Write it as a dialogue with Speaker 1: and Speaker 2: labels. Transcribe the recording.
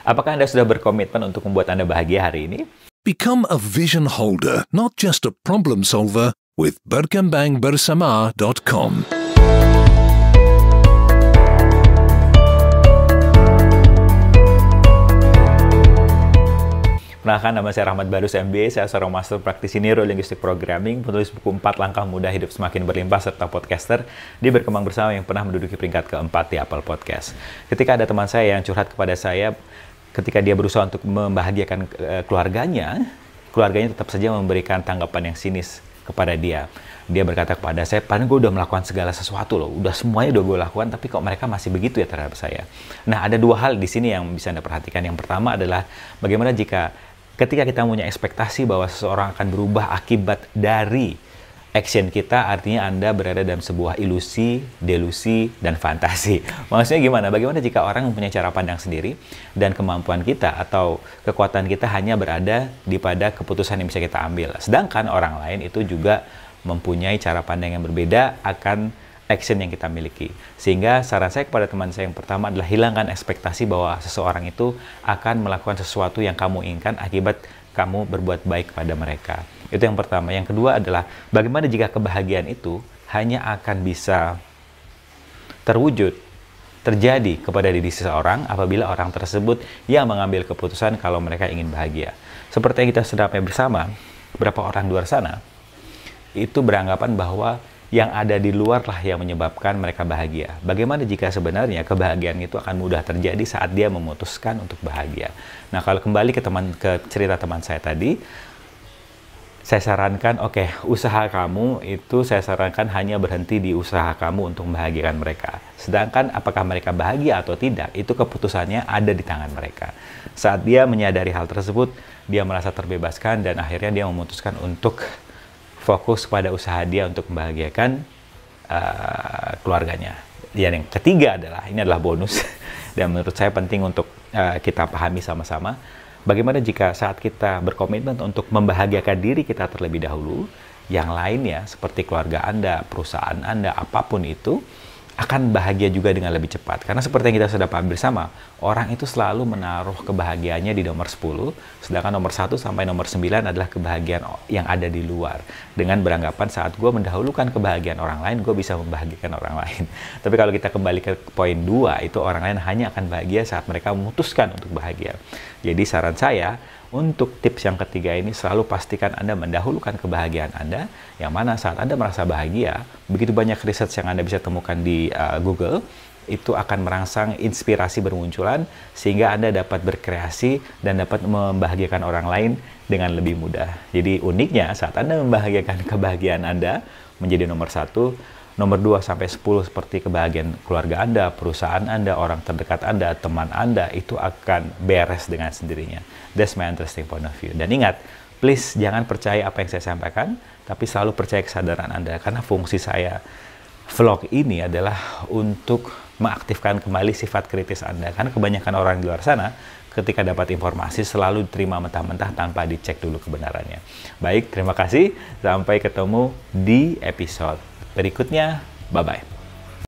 Speaker 1: Apakah Anda sudah berkomitmen untuk membuat Anda bahagia hari ini?
Speaker 2: Become a vision holder, not just a problem solver, with berkembangbersama.com.
Speaker 1: Perkenalkan, nama saya Rahmat Barus MBA, saya seorang master praktisi Neuro-Linguistic Programming, penulis buku 4 Langkah Mudah Hidup Semakin Berlimpah, serta podcaster di Berkembang Bersama yang pernah menduduki peringkat keempat di Apple Podcast. Ketika ada teman saya yang curhat kepada saya, ketika dia berusaha untuk membahagiakan keluarganya tetap saja memberikan tanggapan yang sinis kepada dia. Dia berkata kepada saya, "Padahal gue udah melakukan segala sesuatu loh, udah semuanya udah gue lakukan, tapi kok mereka masih begitu ya terhadap saya." Nah, ada dua hal di sini yang bisa Anda perhatikan. Yang pertama adalah bagaimana jika ketika kita punya ekspektasi bahwa seseorang akan berubah akibat dari action kita, artinya Anda berada dalam sebuah ilusi, delusi, dan fantasi. Maksudnya gimana? Bagaimana jika orang mempunyai cara pandang sendiri dan kemampuan kita atau kekuatan kita hanya berada di pada keputusan yang bisa kita ambil. Sedangkan orang lain itu juga mempunyai cara pandang yang berbeda akan action yang kita miliki. Sehingga saran saya kepada teman saya yang pertama adalah hilangkan ekspektasi bahwa seseorang itu akan melakukan sesuatu yang kamu inginkan akibat kamu berbuat baik pada mereka. Itu yang pertama. Yang kedua adalah bagaimana jika kebahagiaan itu hanya akan bisa terwujud, terjadi kepada diri seseorang apabila orang tersebut yang mengambil keputusan kalau mereka ingin bahagia. Seperti yang kita sudah bersama, beberapa orang di luar sana itu beranggapan bahwa yang ada di luar lah yang menyebabkan mereka bahagia. Bagaimana jika sebenarnya kebahagiaan itu akan mudah terjadi saat dia memutuskan untuk bahagia? Nah, kalau kembali ke cerita teman saya tadi, saya sarankan, usaha kamu itu saya sarankan hanya berhenti di usaha kamu untuk membahagiakan mereka. Sedangkan apakah mereka bahagia atau tidak, itu keputusannya ada di tangan mereka. Saat dia menyadari hal tersebut, dia merasa terbebaskan dan akhirnya dia memutuskan untuk fokus pada usaha dia untuk membahagiakan keluarganya. Dan yang ketiga adalah, ini adalah bonus, dan menurut saya penting untuk kita pahami sama-sama, bagaimana jika saat kita berkomitmen untuk membahagiakan diri kita terlebih dahulu, yang lainnya seperti keluarga Anda, perusahaan Anda, apapun itu, akan bahagia juga dengan lebih cepat. Karena seperti yang kita sudah paham bersama, orang itu selalu menaruh kebahagiaannya di nomor 10, sedangkan nomor 1 sampai nomor 9 adalah kebahagiaan yang ada di luar. Dengan beranggapan saat gue mendahulukan kebahagiaan orang lain, gue bisa membahagiakan orang lain. Tapi kalau kita kembali ke poin 2, itu orang lain hanya akan bahagia saat mereka memutuskan untuk bahagia. Jadi saran saya, untuk tips yang ketiga ini selalu pastikan Anda mendahulukan kebahagiaan Anda, yang mana saat Anda merasa bahagia, begitu banyak riset yang Anda bisa temukan di Google, itu akan merangsang inspirasi bermunculan, sehingga Anda dapat berkreasi dan dapat membahagiakan orang lain dengan lebih mudah. Jadi uniknya saat Anda membahagiakan kebahagiaan Anda menjadi nomor 1, nomor 2 sampai 10 seperti kebahagiaan keluarga Anda, perusahaan Anda, orang terdekat Anda, teman Anda, itu akan beres dengan sendirinya. That's my interesting point of view. Dan ingat, please jangan percaya apa yang saya sampaikan, tapi selalu percaya kesadaran Anda. Karena fungsi saya vlog ini adalah untuk mengaktifkan kembali sifat kritis Anda. Karena kebanyakan orang di luar sana, ketika dapat informasi selalu diterima mentah-mentah tanpa dicek dulu kebenarannya. Baik, terima kasih. Sampai ketemu di episode berikutnya. Bye-bye.